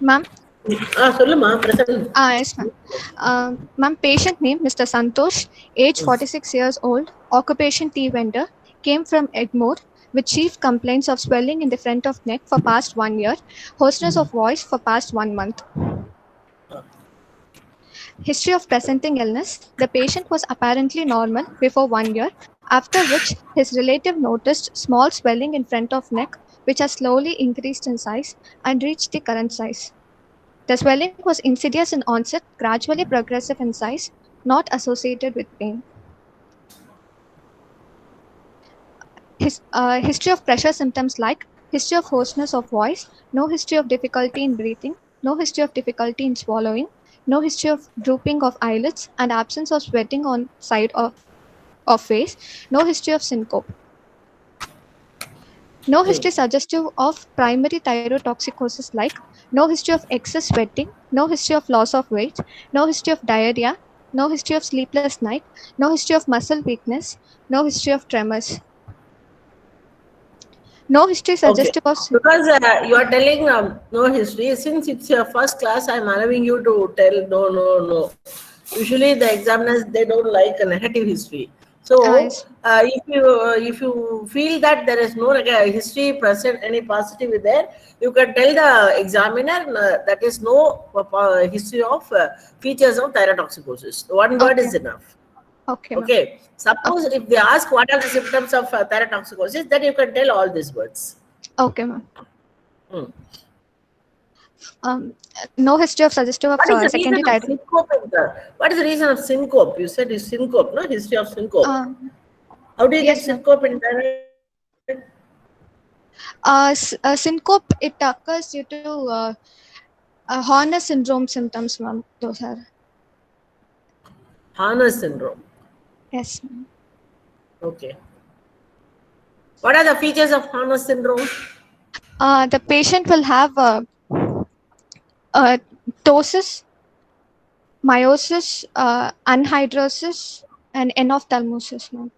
Ma'am? சொல்லுமா Prasan. Yes, ma'am. Ma'am, patient name Mr. Santosh, age 46 years old, occupation tea vendor, came from Egmore with chief complaints of swelling in the front of neck for past 1 year, hoarseness of voice for past 1 month. History of presenting illness. The patient was apparently normal before 1 year, after which his relative noticed small swelling in front of neck, which has slowly increased in size and reached the current size. The swelling was insidious in onset, gradually progressive in size, not associated with pain. History of pressure symptoms like history of hoarseness of voice, no history of difficulty in breathing, no history of difficulty in swallowing, no history of drooping of eyelids and absence of sweating on side of face, no history of syncope. No history suggestive of primary thyrotoxicosis like no history of excess sweating, no history of loss of weight, no history of diarrhea, no history of sleepless night, no history of muscle weakness, no history of tremors. No history suggestive of... Because you are telling no history. Since it's your first class, I'm allowing you to tell no. Usually the examiners, they don't like a negative history. So if you feel that there is no history present, any positive there, you can tell the examiner that is no history of features of thyrotoxicosis. One word is enough. Okay. Suppose if they ask what are the symptoms of thyrotoxicosis, then you can tell all these words. Okay, ma'am. No history of suggestive of secondary syncope. What is the reason of syncope? You said it's syncope, no? History of syncope. How do you get syncope in thyroid? Syncope, it occurs due to Horner syndrome symptoms, ma'am. Those are Horner syndrome. Yes, ma'am. Okay. What are the features of Horner syndrome? The patient will have ptosis, meiosis, anhidrosis, and enophthalmosis, ma'am.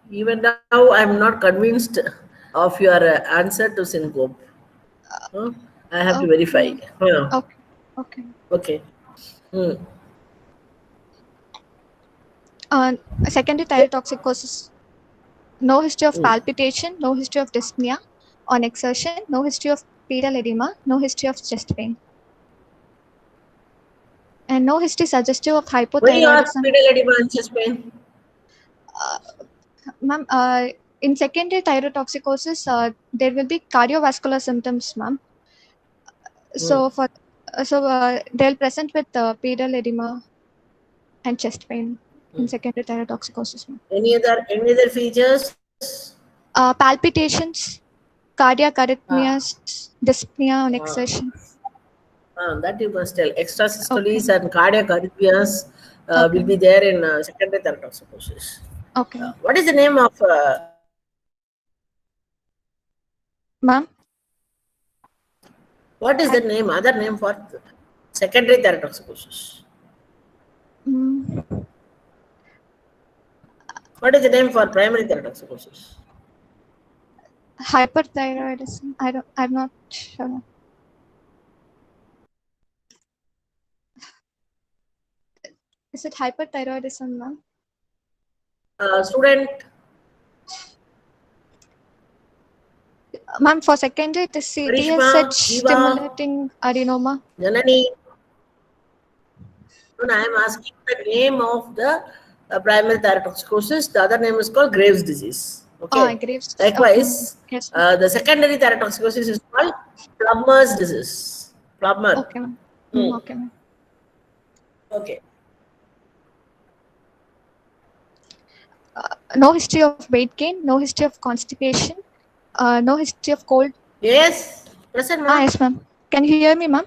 Even now, I'm not convinced of your answer to syncope. I have to verify. Okay. Secondary thyrotoxicosis. No history of palpitation, no history of dyspnea on exertion, no history of pedal edema, no history of chest pain. And no history suggestive of hypothyroidism. When you ask pedal edema and chest pain? Ma'am, in secondary thyrotoxicosis, there will be cardiovascular symptoms, ma'am. So they'll present with pedal edema and chest pain in secondary thyrotoxicosis, ma'am. Any other features? Palpitations, cardiac arrhythmias, dyspnea on exertion. That you must tell. Extrasystoles and cardiac arrhythmias will be there in secondary thyrotoxicosis. Okay. What is the name of... Ma'am? What is the name, other name for secondary thyrotoxicosis? What is the name for primary thyrotoxicosis? Hyperthyroidism. I'm not sure. Is it hyperthyroidism, ma'am? Student. Ma'am, for secondary, it is TSH stimulating adenoma. Janani. No, I am asking the name of the primary thyrotoxicosis. The other name is called Graves' disease. Okay. Graves. Likewise, Yes, the secondary thyrotoxicosis is called Plummer's disease. Plummer. Okay, ma'am. Okay, ma'am. Okay. No history of weight gain, no history of constipation, no history of cold. Yes, present, ma'am. Yes, ma'am. Can you hear me, ma'am?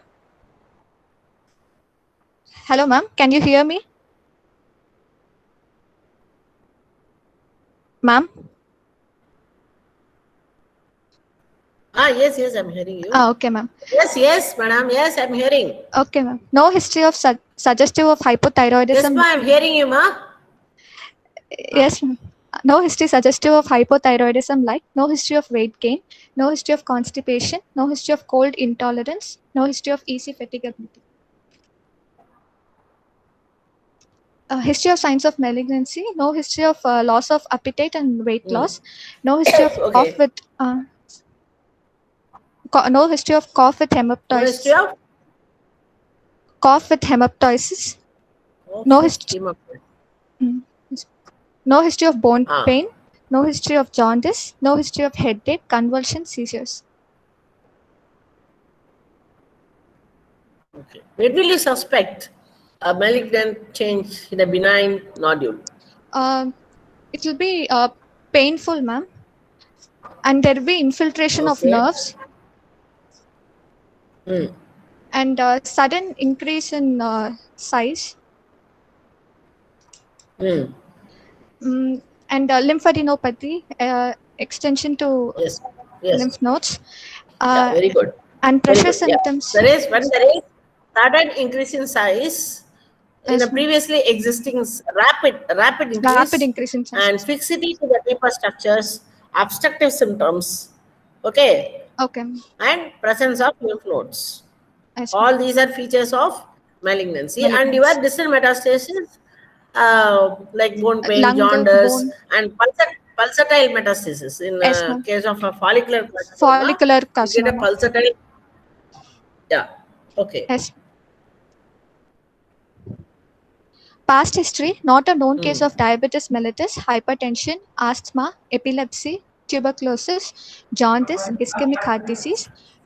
Hello, ma'am. Can you hear me? Ma'am? Yes, I'm hearing you. Okay, ma'am. Yes, madam. Yes, I'm hearing. Okay, ma'am. No history of suggestive of hypothyroidism. Yes, ma'am. I'm hearing you, ma'am. Yes, ma'am. No history suggestive of hypothyroidism, like no history of weight gain, no history of constipation, no history of cold intolerance, no history of easy fatigability. History of signs of malignancy, no history of loss of appetite and weight loss, no history of cough Okay. with no history of cough with No history hemoptysis. of Cough with hemoptysis. No history. No history of bone pain. No history of jaundice. No history of headache, convulsions, seizures. Okay. When will you suspect a malignant change in a benign nodule? It will be painful, ma'am, and there will be infiltration of Okay. nerves and sudden increase in size. And lymphadenopathy, extension to Yes. Yes. lymph nodes, Yeah. Very good. and Very pressure good. Yeah. symptoms. When there is sudden increase in size in a Yes, ma'am. previously existing rapid increase Rapid increase in size. and fixity to the deeper structures, obstructive symptoms, okay, Okay. and presence of lymph nodes. Yes, All ma'am. these are features of malignancy, and your Malignancy. distant metastasis, like bone pain, Lung, jaundice, bone. and pulsatile metastasis. In Yes, ma'am. case of a follicular carcinoma, Follicular you get a carcinoma. pulsatile. Yeah. Okay. Yes. Past history, not a known case of diabetes mellitus, hypertension, asthma, epilepsy, tuberculosis, jaundice, ischemic heart disease.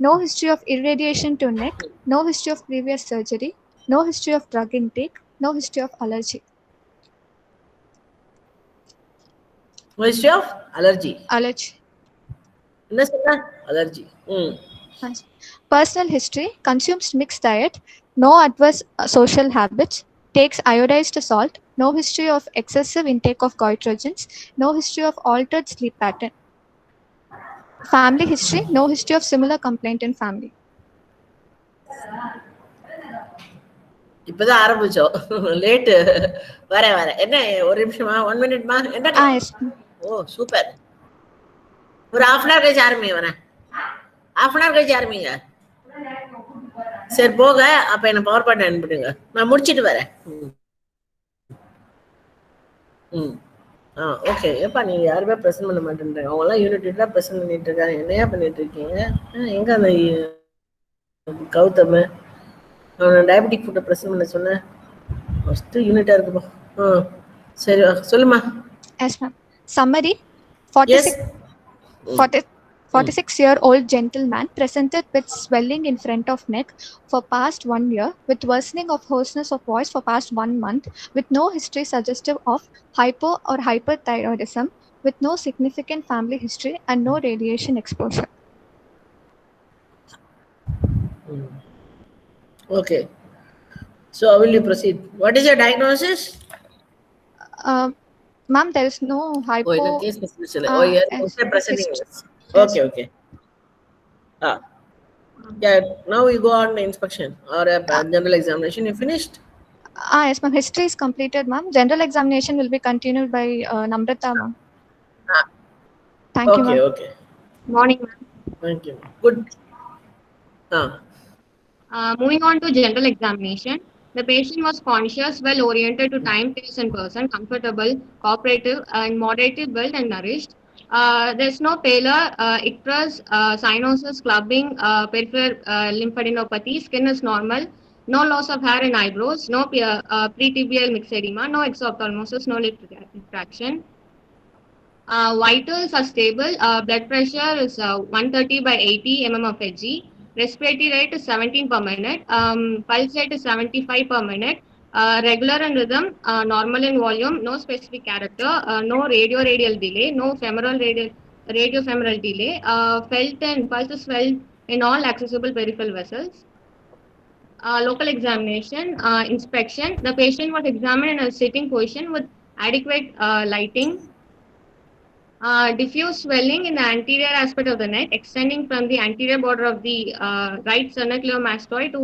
No history of irradiation to neck. No history of previous surgery. No history of drug intake. No history of allergy. No history of allergy. Allergy. Allergy. Nice. Personal history, consumes mixed diet, no adverse social habits, takes iodized salt, no history of excessive intake of goitrogens, no history of altered sleep pattern. Family history, no history of similar complaint in family. இப்பதான் ஆரம்பிச்சோம் late வர என்ன ஒரு நிமிஷமா 1 மினிட்மா என்ன Yes. ஓ super ஒரு half an hour கழிச்சு ஆரம்பிங்க வரேன் half an hour கழிச்சு ஆரம்பிங்க சரி போக அப்ப என்ன பவர் பாயிண்ட் அனுப்பிடுங்க நான் முடிச்சிட்டு வரேன் ஓகே ஏப்பா நீங்க யாருமே பிரசன்ட் பண்ண மாட்டேன்றீங்க அவங்க எல்லாம் யூனிட் தான் பிரசன்ட் பண்ணிட்டு இருக்காங்க என்னையா பண்ணிட்டு இருக்கீங்க எங்க அந்த கௌதம் அவனை டயபெட்டிக் ஃபுட்டை பிரசன்ட் பண்ண சொன்னேன் ஃபர்ஸ்ட் யூனிட்டா இருக்குப்பா சரி சொல்லுமா Yes, ma'am. Summary, 46-year-old gentleman presented with swelling in front of neck for past 1 year, with worsening of hoarseness of voice for past 1 month, with no history suggestive of hypo or hyperthyroidism, with no significant family history and no radiation exposure. Okay. So how will you proceed? What is your diagnosis? Ma'am, there is no hypo. In a case you're presenting this. Okay. Yeah, now you go on the inspection or a general examination. You finished? Yes, ma'am. History is completed, ma'am. General examination will be continued by Namrata, ma'am. Thank you, ma'am. Okay. Morning, ma'am. Thank you. Good. Moving on to general examination. The patient was conscious, well oriented to time, place, and person, comfortable, cooperative, and moderately built and nourished. There's no pallor, icterus, cyanosis, clubbing, peripheral lymphadenopathy. Skin is normal. No loss of hair and eyebrows. No pretibial myxedema. No exophthalmosis. No lip retraction. Vitals are stable. Blood pressure is 130/80 mm of Hg. Respiratory rate is 17 per minute. Pulse rate is 75 per minute. Regular in rhythm, normal in volume, no specific character, no radial delay, no radiofemoral delay. Felt and pulse is felt in all accessible peripheral vessels. Local examination, inspection. The patient was examined in a sitting position with adequate lighting. Diffuse swelling in the anterior aspect of the neck, extending from the anterior border of the right sternocleidomastoid to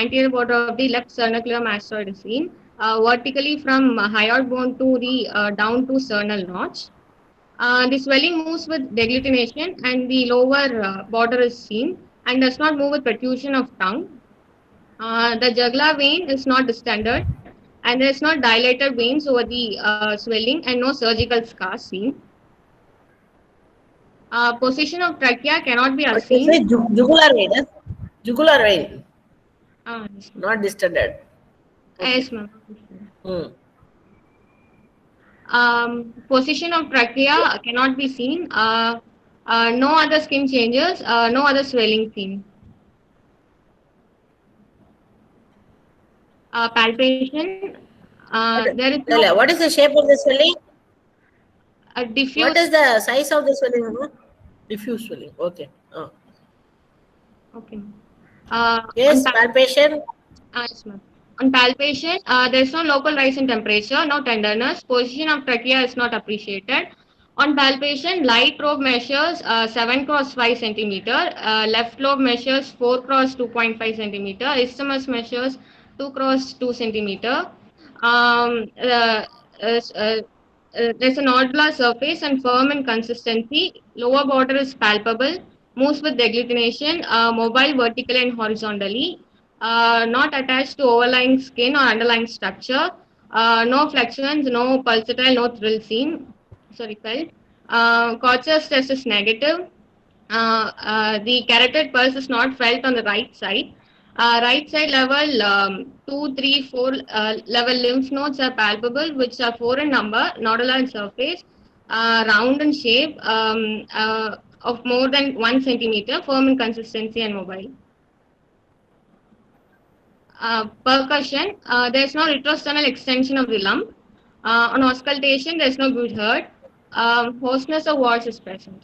anterior border of the left sternocleidomastoid is seen. Vertically from hyoid bone to the down to sternal notch. The swelling moves with deglutition and the lower border is seen and does not move with protrusion of tongue. The jugular vein is not distended and there is not dilated veins over the swelling and no surgical scars seen. Position of trachea cannot be But you say seen. jugular vein, yes? Jugular vein, Yes, not distended. Okay. yes ma'am. Position of trachea cannot be seen. No other skin changes. No other swelling seen. Palpation. There is no What is the shape of the swelling? diffuse. What is the size of the swelling? Diffuse swelling. Okay. Okay. Yes, palpation. Yes, ma'am. On palpation, there is no local rise in temperature, no tenderness. Position of trachea is not appreciated. On palpation, light lobe measures 7 cross 5 centimeter. Left lobe measures 4 cross 2.5 centimeter. Isthmus measures 2 cross 2 centimeter. Um, uh, uh, uh, there's a nodular surface and firm in consistency. Lower border is palpable. Moves with deglutition. Mobile vertically and horizontally. Not attached to overlying skin or underlying structure. No flexions, no pulsatile, no thrill seen. Sorry, felt. Koch's test is negative. The carotid pulse is not felt on the right side. Right side level 2, 3, 4 level lymph nodes are palpable, which are 4 in number, nodular in surface, round in shape, of more than 1 centimeter, firm in consistency and mobile. Percussion, there is no retrosternal extension of the lump. On auscultation, there is no good heard. Hoarseness of voice is present.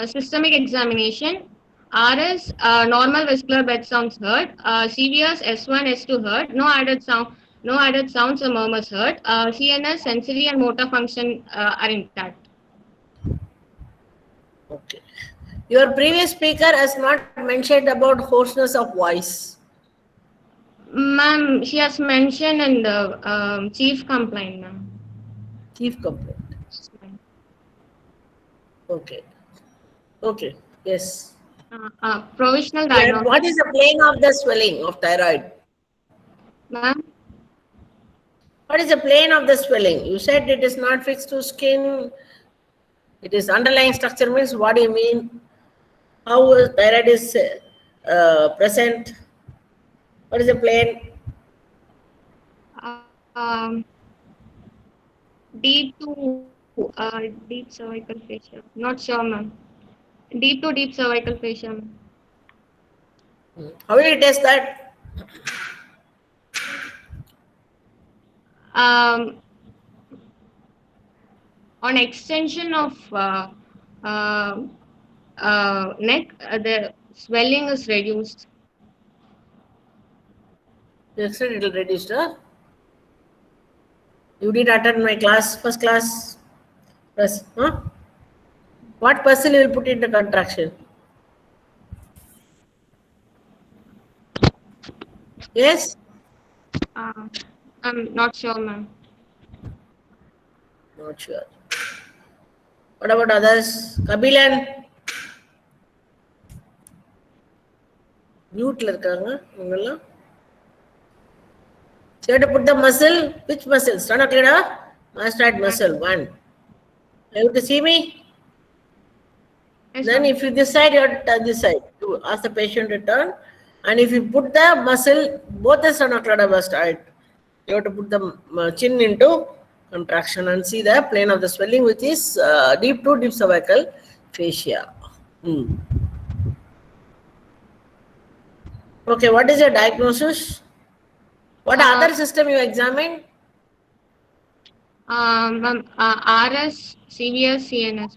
Systemic examination. RS, normal vesicular bed sounds heard. CVS, S1, S2 heard. No added sounds or murmurs heard. CNS, sensory and motor function are intact. Okay. Your previous speaker has not mentioned about hoarseness of voice. Ma'am, she has mentioned in the chief complaint, ma'am. Chief complaint. Okay. Okay. Yes. Provisional Yeah, diagnosis. what is the plane of the swelling of thyroid? Ma'am? What is the plane of the swelling? You said it is not fixed to skin. It is underlying structure means what do you mean? How thyroid is present? What is the plane? Deep to deep cervical fascia. Not sure, ma'am. Deep to deep cervical fascia, ma'am. How will you test that? On extension of neck, the swelling is reduced. You said it will reduce, huh? You did attend my class, first class. Yes, huh? What person you will put into contraction? Yes? I'm not sure, ma'am. Not sure. What about others? Kabilan? Mute இருக்காங்க உங்களெல்லாம். So you have to put the muscle. Which muscle? Sternocleido? Mastoid muscle. 1. You have to see me? Yes, Then ma'am. if you this side, you have to turn this side. You ask the patient to turn. And if you put the muscle, both the sternocleido mastoid, you have to put the chin into contraction and see the plane of the swelling, which is deep to deep cervical fascia. Okay, what is your diagnosis? What other system you examined? RS, CVS, CNS.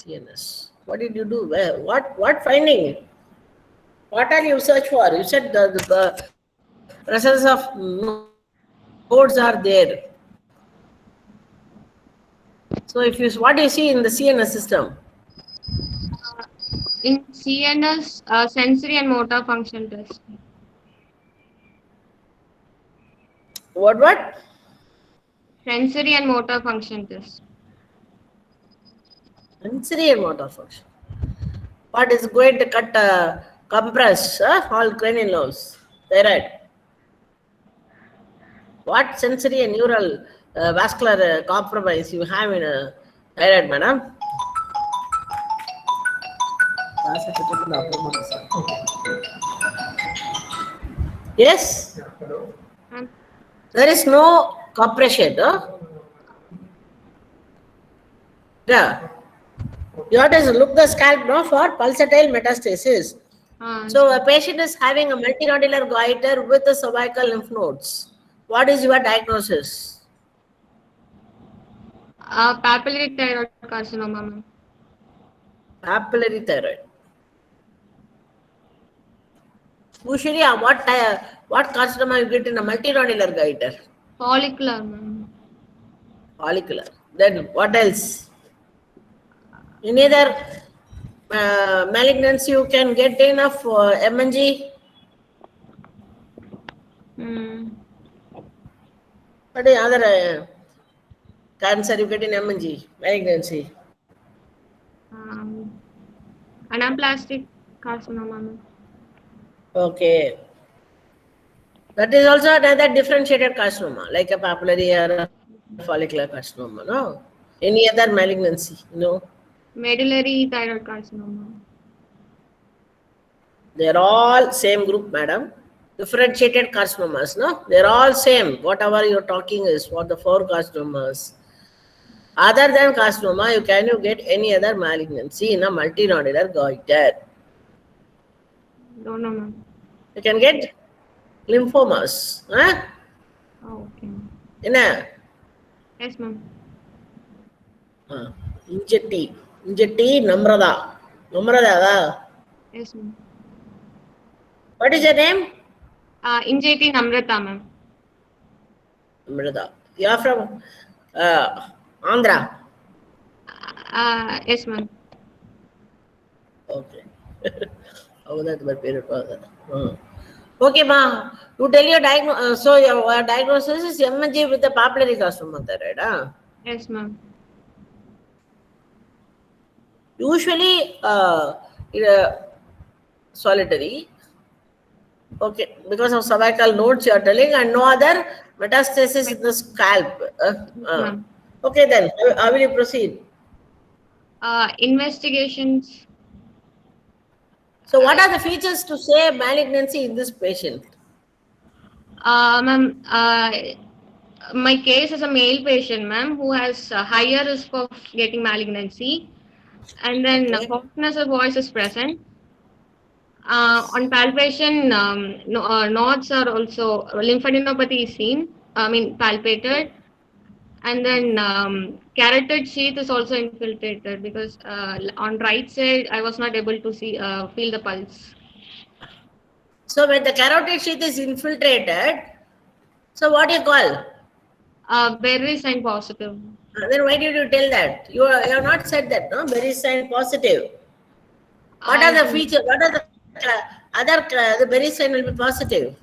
CNS. What did you do? Where? What finding? What are you search for? You said the presence of nodes are there. So if you what do you see in the CNS system? In CNS, sensory and motor function test. What? Sensory and motor function test. Sensory and motor function. What is going to compress all cranial nerves? Thyroid. What sensory and neural vascular compromise you have in a thyroid, madam? Yes? There is no compression. Yeah. You have to look the scalp for pulsatile metastasis. So a patient is having a multinodular goiter with the cervical lymph nodes. What is your diagnosis? Papillary thyroid carcinoma. Papillary thyroid. Usually, what carcinoma you get in a multinodular goiter? Follicular, ma'am. Follicular. Then what else? In either malignancy you can get enough MNG. What is other cancer you get in MNG, malignancy? Anaplastic carcinoma. Okay. That is also another differentiated carcinoma, like a papillary or a follicular carcinoma, no? Any other malignancy, no? Medullary thyroid carcinoma. They're all same group, madam. Differentiated carcinomas, no? They're all same. Whatever you're talking is for the 4 carcinomas. Other than carcinoma, can you get any other malignancy in a multinodular goiter? No, ma'am. You can get lymphomas. Huh? Oh, okay. Yes, ma'am. Injecti Namrata. Yes, ma'am. What is your name? Injeti Namrata, ma'am. Namrata. You are from Andhra? Yes, ma'am. Okay. Okay, ma. You tell your diagnosis. So your diagnosis is MNG with the papillary carcinoma thyroid, huh? Yes, ma'am. Usually, solitary. Okay, because of cervical nodes you are telling, and no other metastasis in the scalp. Okay, then how will you proceed? Investigations. So, what are the features to say malignancy in this patient? Ma'am, my case is a male patient, ma'am, who has a higher risk of getting malignancy, and then hoarseness of voice is present. On palpation, nodes are also, lymphadenopathy is seen, palpated, and then carotid sheath is also infiltrated because on right side I was not able to feel the pulse. So when the carotid sheath is infiltrated, so what do you call? Berry sign positive. Then why did you tell that? You have not said that, no? Berry sign positive. What are the features? What are the other? The berry sign will be positive.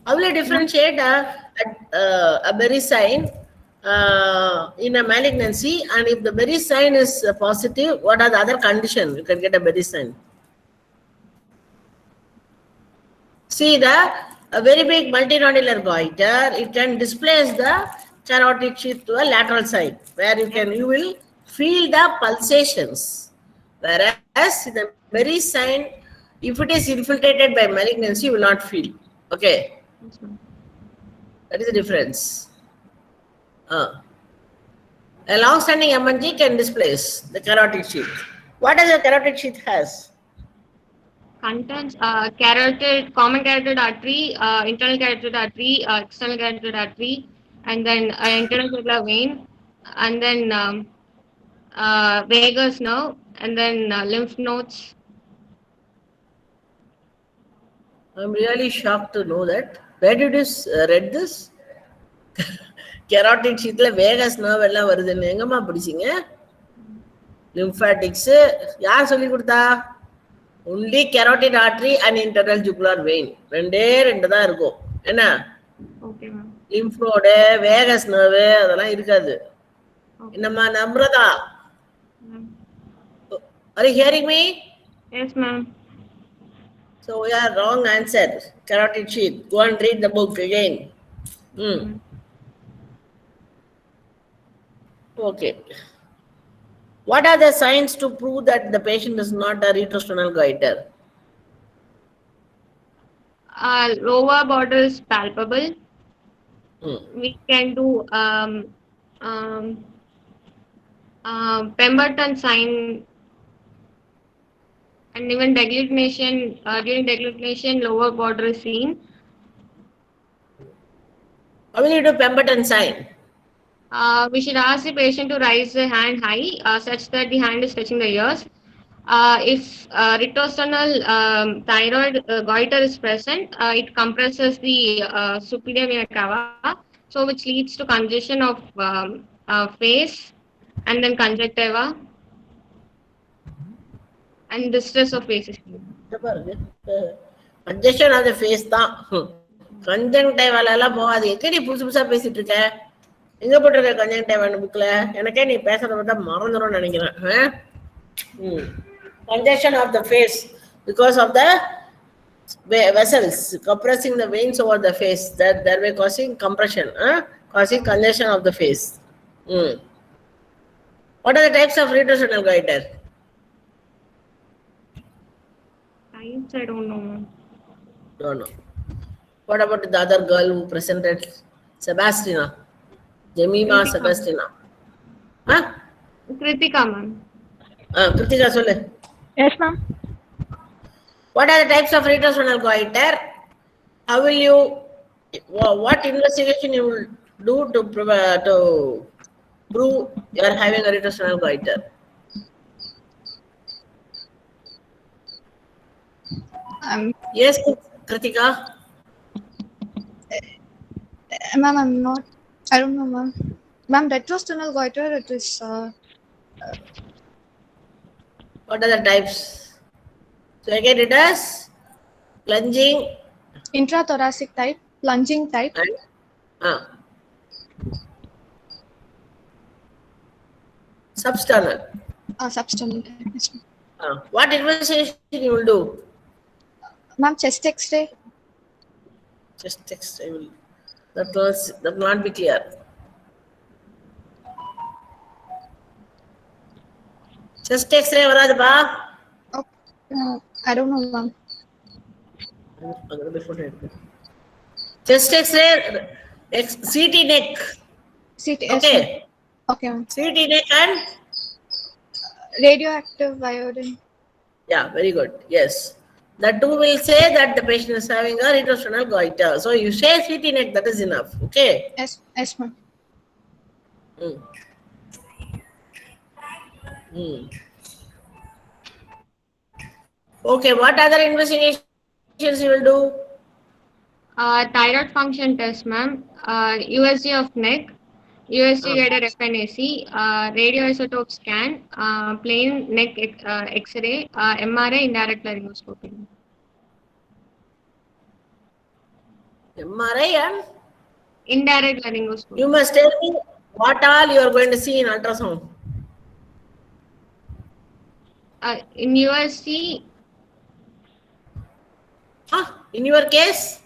How will you differentiate a berry sign in a malignancy? And if the berry sign is positive, what are the other conditions you can get a berry sign? See a very big multinodular goiter, it can displace the carotid sheath to a lateral side where you will feel the pulsations. Whereas the berry sign, if it is infiltrated by malignancy, you will not feel. Okay. That is the difference. A long-standing MNG can displace the carotid sheath. What does the carotid sheath has? Contents, common carotid artery, internal carotid artery, external carotid artery, and then internal jugular vein, and then vagus nerve, and then lymph nodes. I'm really shocked to know that. Where did you read this? Carotid sheath la vagus nerve ella varudhu engama padicheenga? Lymphatics yaar solli kodutha? Only carotid artery and internal jugular vein. Rendu da irukum. Enna? Okay, ma'am. lymph node, vagus nerve, அதெல்லாம் இருக்காது. என்னம்மா Namrata? Are you hearing me? Yes, ma'am. So we are wrong answer. Carotid sheath. Go and read the book again. Okay. What are the signs to prove that the patient is not a retrosternal goiter? Lower border is palpable. We can do Pemberton sign, and even deglutition. During deglutition, lower border is seen. How will you do Pemberton sign? We should ask the patient to raise the hand high, such that the hand is touching the ears. If retrosternal thyroid goiter is present, it compresses the superior vena cava, so which leads to congestion of face and then conjunctiva and distress of faces. Congestion of the face தான். கன்ஜங்டைவால எல்லாம் போகாது. எக்கடி புதுசு புதுசா பேசிட்டு இருக்க? எங்க போட்டிருக்க கன்ஜங்டைவான புக்ல? எனக்கே நீ பேசுறத பார்த்தா மறந்துடும் நினைக்கிறேன். Congestion of the face because of the vessels compressing the veins over the face, that thereby causing compression, causing congestion of the face. What are the types of retrosternal goiter? Types, I don't know. Don't know. What about the other girl who presented? Sebastiana. Jemima Sebastiana. Huh? Kritika, ma'am. Kritika, சொல்லு. Yes, ma'am. What are the types of retrosternal goiter? How will you, what investigation you will do to prove you are having a retrosternal goiter? Yes, Kritika. Ma'am, I'm not. I don't know, ma'am. Ma'am, retrosternal goiter, it is. What are the types? So again, it is plunging, intrathoracic type, plunging type, and substernal. Substernal type. Yes, ma'am. What investigation you will do? Ma'am, chest X-ray. Chest X-ray will. That will not be clear. Chest X-ray varadha. I don't know, ma'am. Chest X-ray, CT neck. CT. Okay. Okay, ma'am. CT neck and radioactive iodine. Yeah, very good. Yes. The two will say that the patient is having a retrosternal goiter. So you say CT neck, that is enough. Okay. Yes, ma'am. Okay, what other investigations you will do? Thyroid function test, ma'am. USG of neck, USG guided FNAC, radioisotope scan, plain neck X-ray, MRI, indirect laryngoscopy. MRI and indirect laryngoscopy. You must tell me what all you are going to see in ultrasound. In USG. In your case?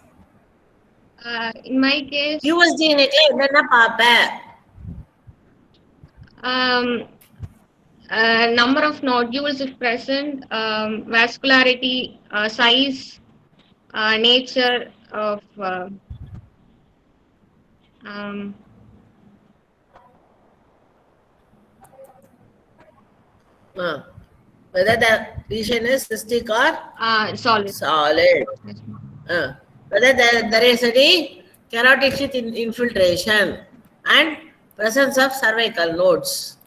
In my case. USG neck enna paapa? Number of nodules if present, vascularity, size, nature of whether the lesion is cystic or solid. Whether there is any carotid sheath infiltration and presence of cervical nodes.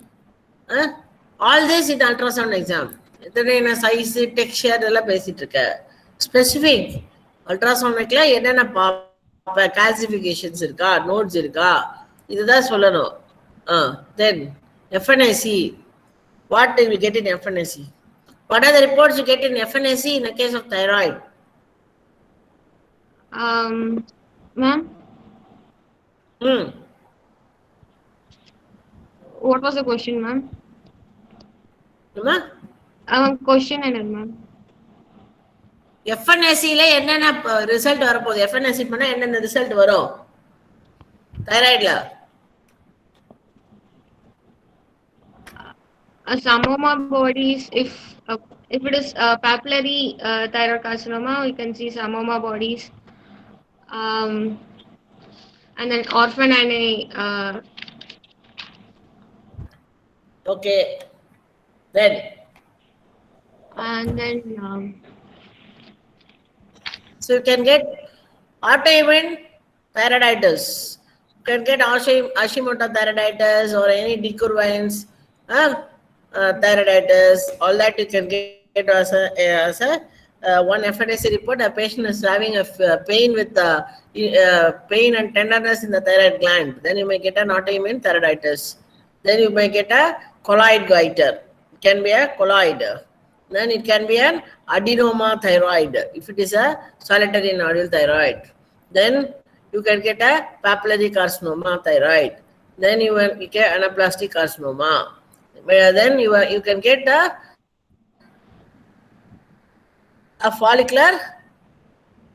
All this in ultrasound exam. என்ன size, texture எல்லாம் பேசிட்டு இருக்க. Specific ultrasound என்னென்ன calcifications இருக்கா, nodes இருக்கா, இதுதான் சொல்லணும். Then FNAC. What do we get in FNAC? What are the reports you get in FNAC in the case of thyroid? Ma'am? What was the question, ma'am? Question என்னது ma'am? FNAC-ல என்னென்ன result வரப்போகுது? FNAC பண்ணா என்னென்ன result வரும் தைராய்டுல? Some of my bodies, if it is papillary thyroid carcinoma, we can see some of my bodies. And then orphan and okay. Then and then so you can get autoimmune thyroiditis. You can get Hashimoto thyroiditis or any decurvines thyroiditis. All that you can get as a one FNAC report. A patient is having a pain with pain and tenderness in the thyroid gland. Then you may get an autoimmune thyroiditis. Then you may get a colloid goiter. It can be a colloid. Then it can be an adenoma thyroid if it is a solitary nodule thyroid. Then you can get a papillary carcinoma thyroid. Then you get anaplastic carcinoma. Then you can get a follicular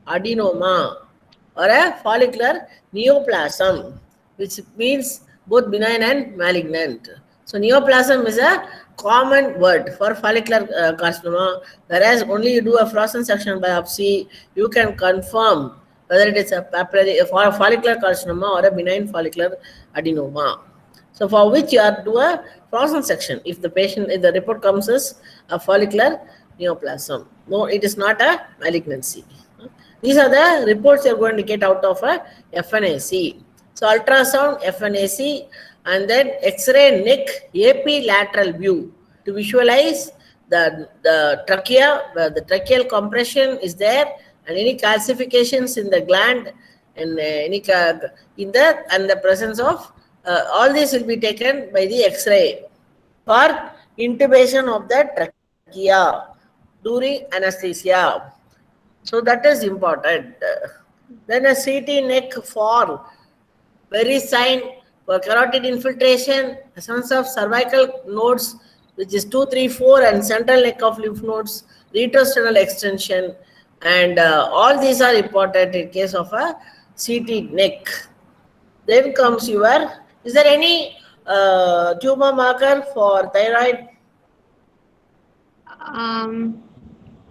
adenoma or a follicular neoplasm, which means both benign and malignant. So neoplasm is a common word for follicular carcinoma, whereas only you do a frozen section biopsy, you can confirm whether it is a papillary follicular carcinoma or a benign follicular adenoma. So for which you have to do a frozen section if the report comes as a follicular neoplasm. No, it is not a malignancy. These are the reports you are going to get out of a FNAC. So ultrasound, FNAC, and then X-ray neck AP lateral view to visualize the trachea, where the tracheal compression is there, and any calcifications in the gland, and and the presence of all this will be taken by the X-ray for intubation of the trachea during anesthesia. So that is important. Then a CT neck for very sign for carotid infiltration, presence of cervical nodes, which is 2, 3, 4, and central neck of lymph nodes, retrosternal extension, and all these are important in case of a CT neck. Then comes your, is there any tumor marker for thyroid?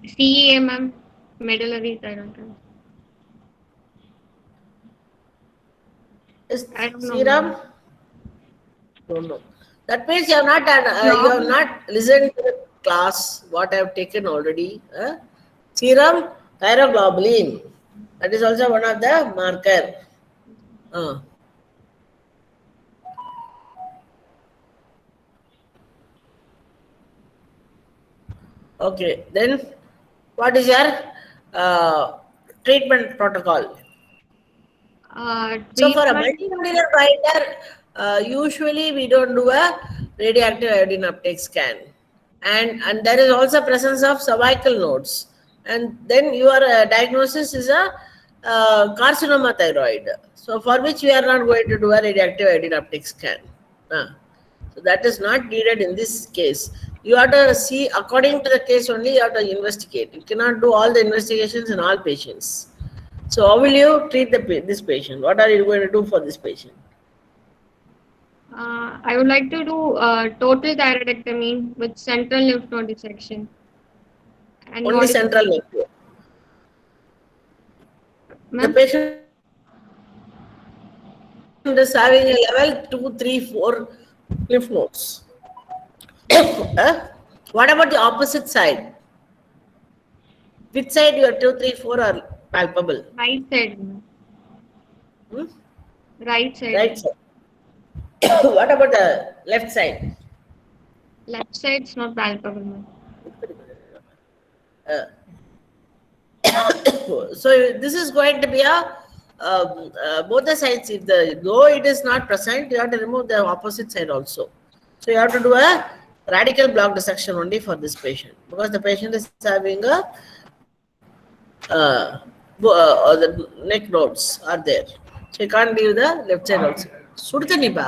CEA, ma'am, medullary thyroid. I don't know. Serum? Don't know. That means you have not you have not listened to the class what I have taken already. Serum thyroglobulin. That is also one of the marker. Okay. Then what is your treatment protocol? So for a multinuclear goiter, usually we don't do a radioactive iodine uptake scan, and there is also presence of cervical nodes, and then your diagnosis is a carcinoma thyroid. So for which we are not going to do a radioactive iodine uptake scan. So that is not needed in this case. You have to see according to the case only. You have to investigate. You cannot do all the investigations in all patients. So how will you treat this patient? What are you going to do for this patient? I would like to do total thyroidectomy with central lymph node dissection. And only central lymph node. The patient is having a level 2, 3, 4 lymph nodes. What about the opposite side? Which side your 2, 3, 4 are palpable? Right side. Right side. Right side. What about the left side? Left side is not palpable. So this is going to be a both the sides. Though it is not present, you have to remove the opposite side also. So you have to do a radical block dissection only for this patient, because the patient is having the neck nodes are there. So you can't leave the left side also. சுடு தண்ணிப்பா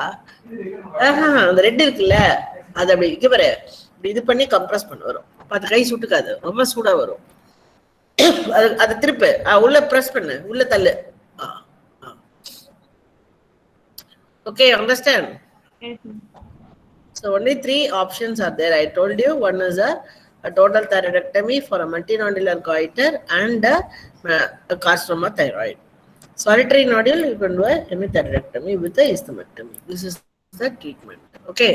அந்த red இருக்குல்ல அதை அப்படி இங்க பாரு இது பண்ணி compress பண்ண வரும். அது கை சுட்டுக்காது, ரொம்ப சூடா வரும். அதை திருப்பு, உள்ள பிரஸ் பண்ணு, உள்ள தள்ளு. Okay, understand? Yes, ma'am. So only 3 options are there. I told you one is a total thyroidectomy for a multinodular goiter and a carcinoma thyroid. Solitary nodule, you can do a hemithyroidectomy with a hysterectomy. This is the treatment. Okay.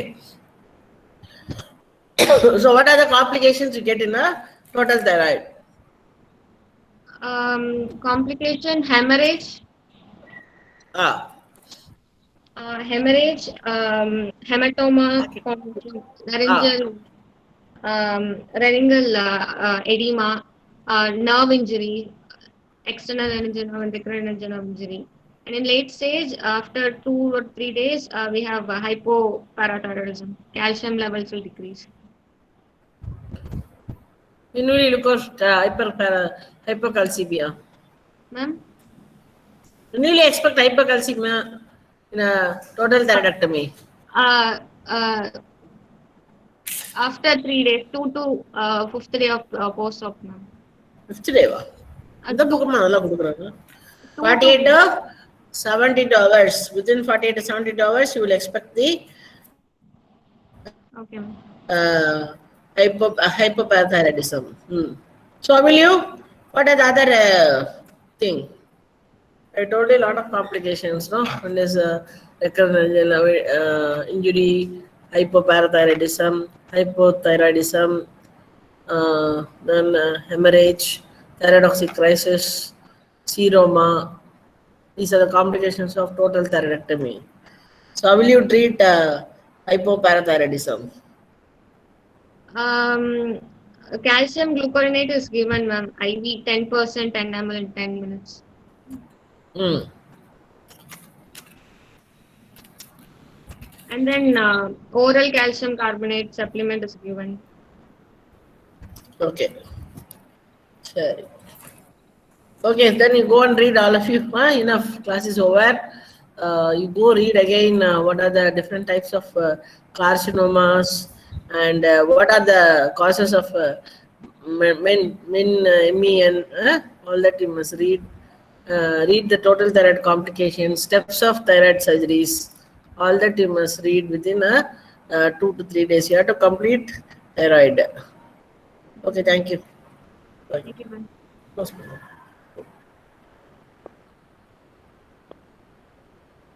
So what are the complications you get in a total thyroid? Complication, hemorrhage. Hemorrhage, hematoma, laryngeal edema, nerve injury, external angina and recurrent angina injury. And in late stage, after 2 or 3 days, we have hypoparathyroidism. Calcium levels will decrease. When will you look at hypocalcemia? Ma'am? When will you expect hypocalcemia in a total thyroidectomy? After 3 days, 2 to 5th day of post-op, ma'am. 5th day? அந்த பக்கமா நல்லா கொடுக்குறாங்க. 48 to 72 hours. Within 48 to 72 hours, you will expect the okay, hypoparathyroidism. So, how will you? What are the other thing? I told you a lot of complications. No, one is recurrent injury, hypoparathyroidism, hypothyroidism, then hemorrhage, thyroidoxic crisis, seroma. These are the complications of total thyroidectomy. So, how will you treat hypoparathyroidism? Calcium glucuronate is given, ma'am. IV 10% 10 ml in 10 minutes. And then oral calcium carbonate supplement is given. Okay. Sorry. Okay, then you go and read all of you. Enough, class is over. You go read again what are the different types of carcinomas and what are the causes of ME and all that you must read. Read the total thyroid complications, steps of thyroid surgeries, all that you must read within 2 to 3 days. You have to complete thyroid. Okay, thank you. Bye. Thank you, ma'am. Close.